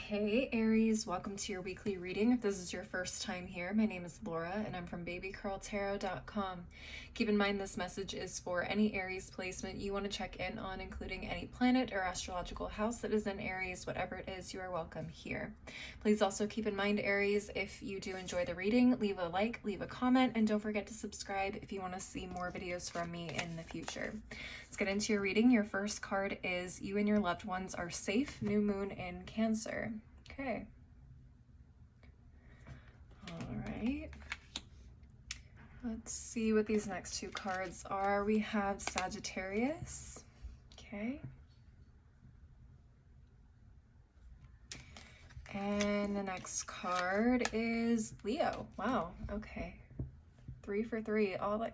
Hey Aries, welcome to your weekly reading. If this is your first time here, my name is Laura and I'm from babycurltarot.com. Keep in mind this message is for any Aries placement you want to check in on, including any planet or astrological house that is in Aries. Whatever it is, you are welcome here. Please also keep in mind, Aries, if you do enjoy the reading, leave a like, leave a comment, and don't forget to subscribe if you want to see more videos from me in the future. Let's get into your reading. Your first card is you and your loved ones are safe. New moon in Cancer. Okay. All right. Let's see what these next two cards are. We have Sagittarius. Okay. And the next card is Leo. Wow. Okay. 3 for 3. All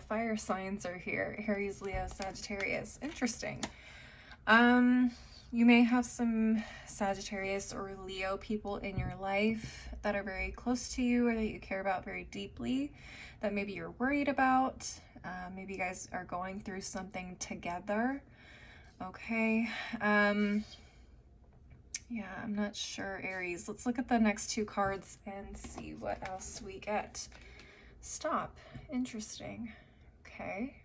fire signs are here. Aries, Leo, Sagittarius. Interesting. You may have some Sagittarius or Leo people in your life that are very close to you or that you care about very deeply, that maybe you're worried about. Maybe you guys are going through something together. Okay. Yeah, I'm not sure, Aries. Let's look at the next two cards and see what else we get. Stop. Interesting. Okay.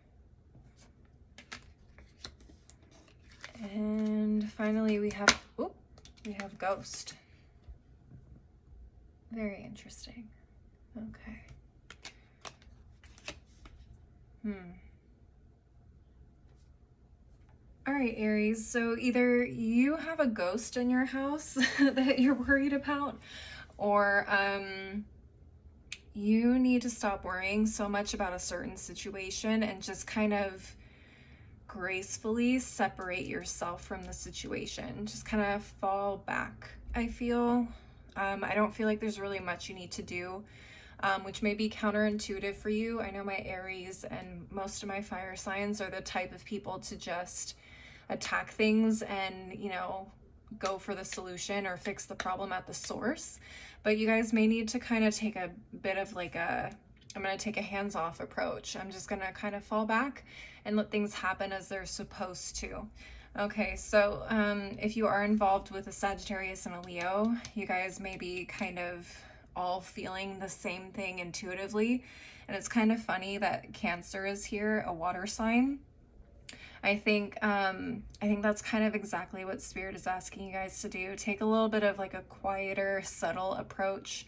And finally we have Ghost. Very interesting. Okay. All right, Aries, so either you have a ghost in your house that you're worried about, or you need to stop worrying so much about a certain situation and just kind of gracefully separate yourself from the situation. Just kind of fall back, I feel. I don't feel like there's really much you need to do, which may be counterintuitive for you. I know my Aries and most of my fire signs are the type of people to just attack things and, you know, go for the solution or fix the problem at the source. But you guys may need to kind of take a bit of like I'm going to take a hands-off approach. I'm just going to kind of fall back and let things happen as they're supposed to. Okay, so if you are involved with a Sagittarius and a Leo, you guys may be kind of all feeling the same thing intuitively. And it's kind of funny that Cancer is here, a water sign. I think that's kind of exactly what Spirit is asking you guys to do. Take a little bit of like a quieter, subtle approach.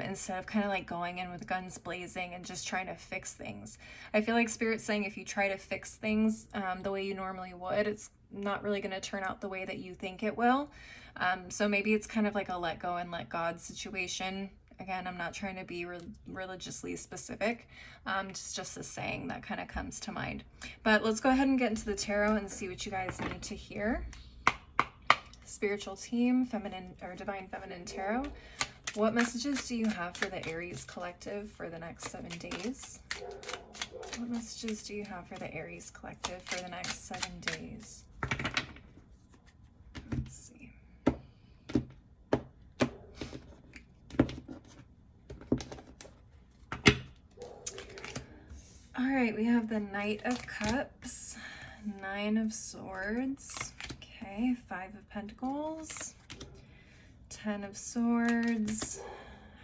Instead of kind of like going in with guns blazing and just trying to fix things. I feel like Spirit's saying if you try to fix things the way you normally would, it's not really going to turn out the way that you think it will. So maybe it's kind of like a let go and let God situation. Again, I'm not trying to be religiously specific, just a saying that kind of comes to mind. But let's go ahead and get into the tarot and see what you guys need to hear. Spiritual team, feminine or divine feminine tarot. What messages do you have for the Aries collective for the next 7 days? What messages do you have for the Aries collective for the next 7 days? Let's see. All right, we have the Knight of Cups, 9 of Swords, okay, 5 of Pentacles, 10 of Swords,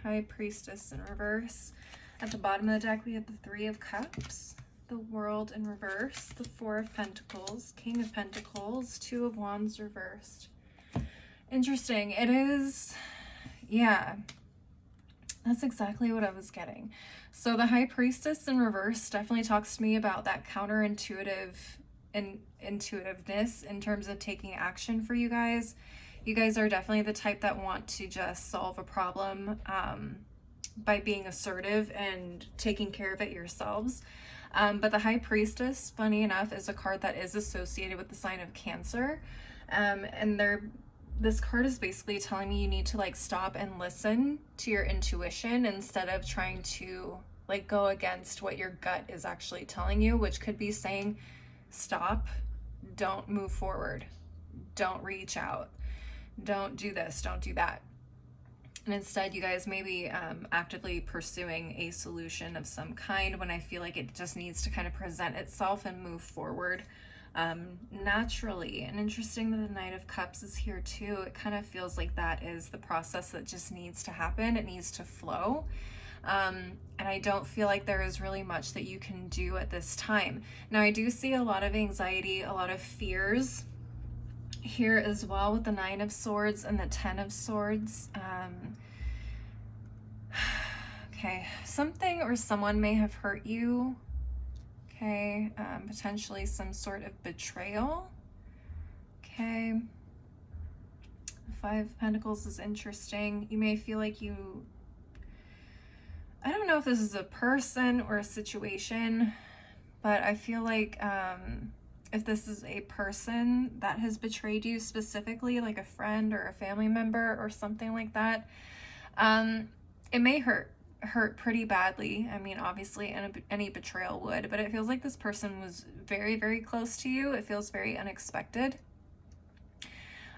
High Priestess in reverse. At the bottom of the deck, we have the 3 of Cups, the World in reverse, the 4 of Pentacles, King of Pentacles, 2 of Wands reversed. Interesting. It is, yeah, that's exactly what I was getting. So the High Priestess in reverse definitely talks to me about that counterintuitive and intuitiveness in terms of taking action for you guys. You guys are definitely the type that want to just solve a problem by being assertive and taking care of it yourselves. But the High Priestess, funny enough, is a card that is associated with the sign of Cancer. And this card is basically telling me you need to like stop and listen to your intuition instead of trying to like go against what your gut is actually telling you, which could be saying, stop, don't move forward, don't reach out. Don't do this, don't do that. And instead, you guys may be actively pursuing a solution of some kind when I feel like it just needs to kind of present itself and move forward. naturally. And interesting that the Knight of Cups is here too. It kind of feels like that is the process that just needs to happen. It needs to flow. And I don't feel like there is really much that you can do at this time. Now, I do see a lot of anxiety, a lot of fears here as well with the Nine of Swords and the Ten of Swords. Okay, something or someone may have hurt you. Okay, potentially some sort of betrayal. Okay. Five of Pentacles is interesting. You may feel like I don't know if this is a person or a situation, but I feel like if this is a person that has betrayed you specifically, like a friend or a family member or something like that, it may hurt pretty badly. I mean, obviously any betrayal would, but it feels like this person was very, very close to you. It feels very unexpected.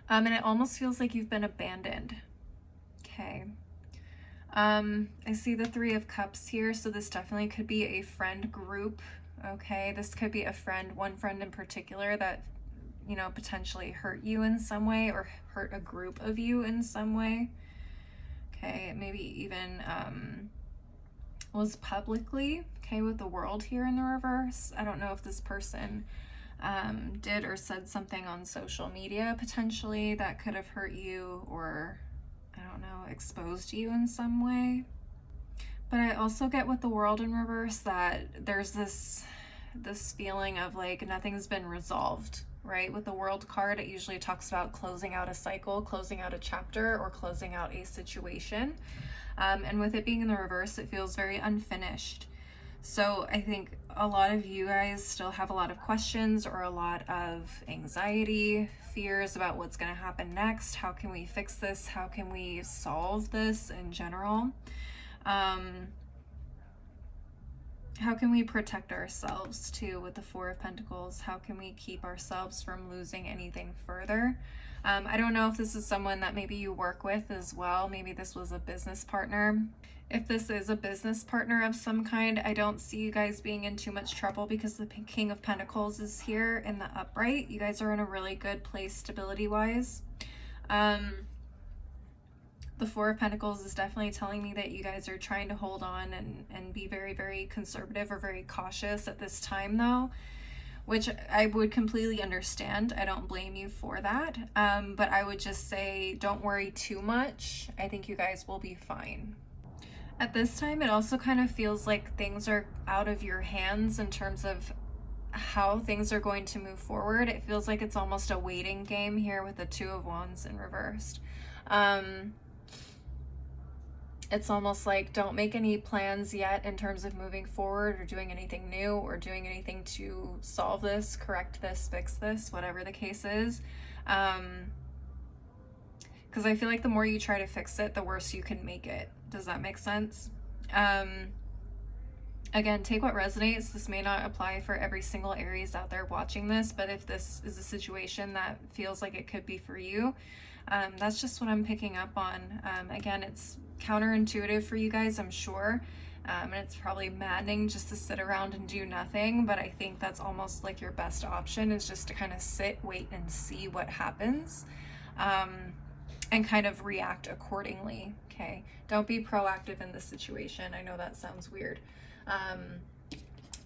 And it almost feels like you've been abandoned. Okay. I see the Three of Cups here, so this definitely could be a friend group. Okay, this could be a friend, one friend in particular that, you know, potentially hurt you in some way or hurt a group of you in some way. Okay, maybe even was publicly, okay, with the World here in the reverse. I don't know if this person did or said something on social media potentially that could have hurt you or, I don't know, exposed you in some way. But I also get with the World in reverse that there's this feeling of like nothing's been resolved, right? With the World card, it usually talks about closing out a cycle, closing out a chapter, or closing out a situation. And with it being in the reverse, it feels very unfinished. So I think a lot of you guys still have a lot of questions or a lot of anxiety, fears about what's going to happen next. How can we fix this? How can we solve this in general? How can we protect ourselves too with the Four of Pentacles? How can we keep ourselves from losing anything further? I don't know if this is someone that maybe you work with as well. Maybe this was a business partner. If this is a business partner of some kind, I don't see you guys being in too much trouble because the King of Pentacles is here in the upright. You guys are in a really good place stability-wise. The Four of Pentacles is definitely telling me that you guys are trying to hold on and be very, very conservative or very cautious at this time though, which I would completely understand. I don't blame you for that. But I would just say don't worry too much. I think you guys will be fine. At this time, it also kind of feels like things are out of your hands in terms of how things are going to move forward. It feels like it's almost a waiting game here with the Two of Wands in reversed. It's almost like don't make any plans yet in terms of moving forward or doing anything new or doing anything to solve this, correct this, fix this, whatever the case is. Because I feel like the more you try to fix it, the worse you can make it. Does that make sense? Again, take what resonates. This may not apply for every single Aries out there watching this, but if this is a situation that feels like it could be for you, that's just what I'm picking up on. Again, it's counterintuitive for you guys, I'm sure. And it's probably maddening just to sit around and do nothing, but I think that's almost like your best option is just to kind of sit, wait, and see what happens, and kind of react accordingly, okay? Don't be proactive in this situation. I know that sounds weird.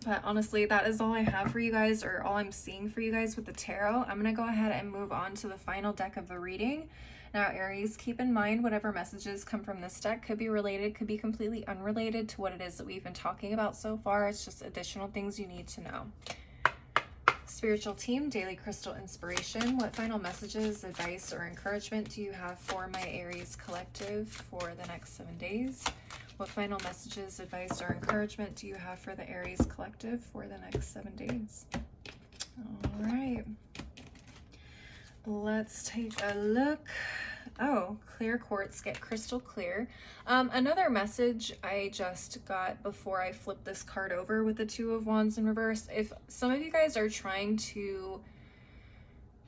But honestly, that is all I have for you guys, or all I'm seeing for you guys with the tarot. I'm going to go ahead and move on to the final deck of the reading. Now, Aries, keep in mind whatever messages come from this deck could be related, could be completely unrelated to what it is that we've been talking about so far. It's just additional things you need to know. Spiritual team, daily crystal inspiration. What final messages, advice, or encouragement do you have for my Aries collective for the next 7 days? What final messages, advice, or encouragement do you have for the Aries collective for the next 7 days? All right. Let's take a look. Oh, clear quartz, get crystal clear. Another message I just got before I flipped this card over with the Two of Wands in reverse. If some of you guys are trying to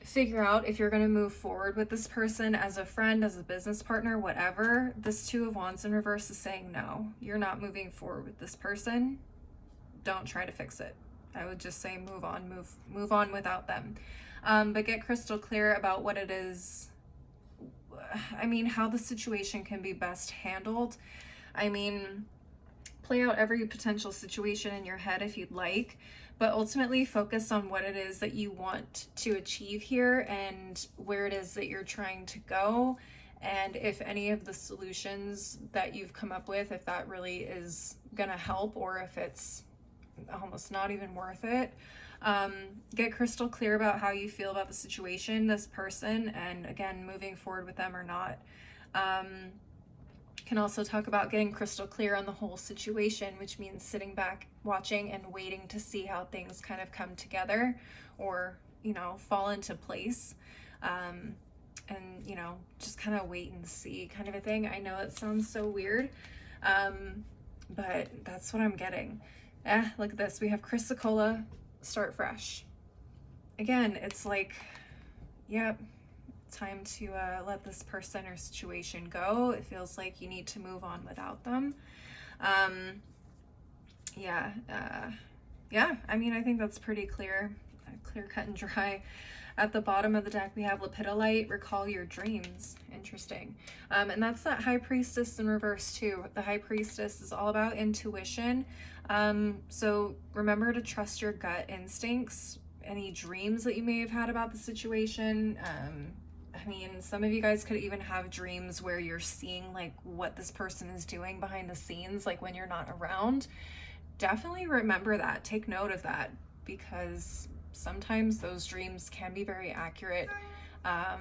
figure out if you're going to move forward with this person as a friend, as a business partner, whatever, this Two of Wands in reverse is saying no, you're not moving forward with this person. Don't try to fix it. I would just say move on without them. But get crystal clear about what it is. I mean, how the situation can be best handled. I mean, play out every potential situation in your head if you'd like, but ultimately focus on what it is that you want to achieve here and where it is that you're trying to go. And if any of the solutions that you've come up with, if that really is gonna help, or if it's almost not even worth it. Get crystal clear about how you feel about the situation, this person, and again, moving forward with them or not. Can also talk about getting crystal clear on the whole situation, which means sitting back, watching, and waiting to see how things kind of come together or, you know, fall into place. And, you know, just kind of wait and see kind of a thing. I know it sounds so weird, but that's what I'm getting. Look at this. We have Chrysocolla, start fresh. Again, it's like, yep, time to let this person or situation go. It feels like you need to move on without them. Yeah, I mean, I think that's pretty clear cut and dry. At the bottom of the deck, we have Lepidolite, recall your dreams. Interesting. And that's that High Priestess in reverse too. The High Priestess is all about intuition. So remember to trust your gut instincts. Any dreams that you may have had about the situation. I mean, some of you guys could even have dreams where you're seeing like what this person is doing behind the scenes, like when you're not around. Definitely remember that. Take note of that, because sometimes those dreams can be very accurate. I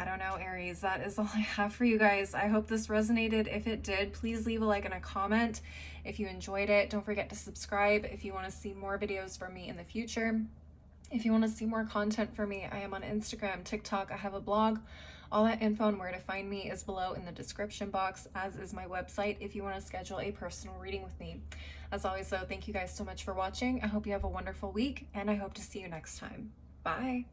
don't know, Aries, that is all I have for you guys. I hope this resonated. If it did, please leave a like and a comment. If you enjoyed it, don't forget to subscribe if you want to see more videos from me in the future. If you want to see more content from me, I am on Instagram, TikTok, I have a blog. All that info and where to find me is below in the description box, as is my website if you want to schedule a personal reading with me. As always, though, thank you guys so much for watching. I hope you have a wonderful week, and I hope to see you next time. Bye.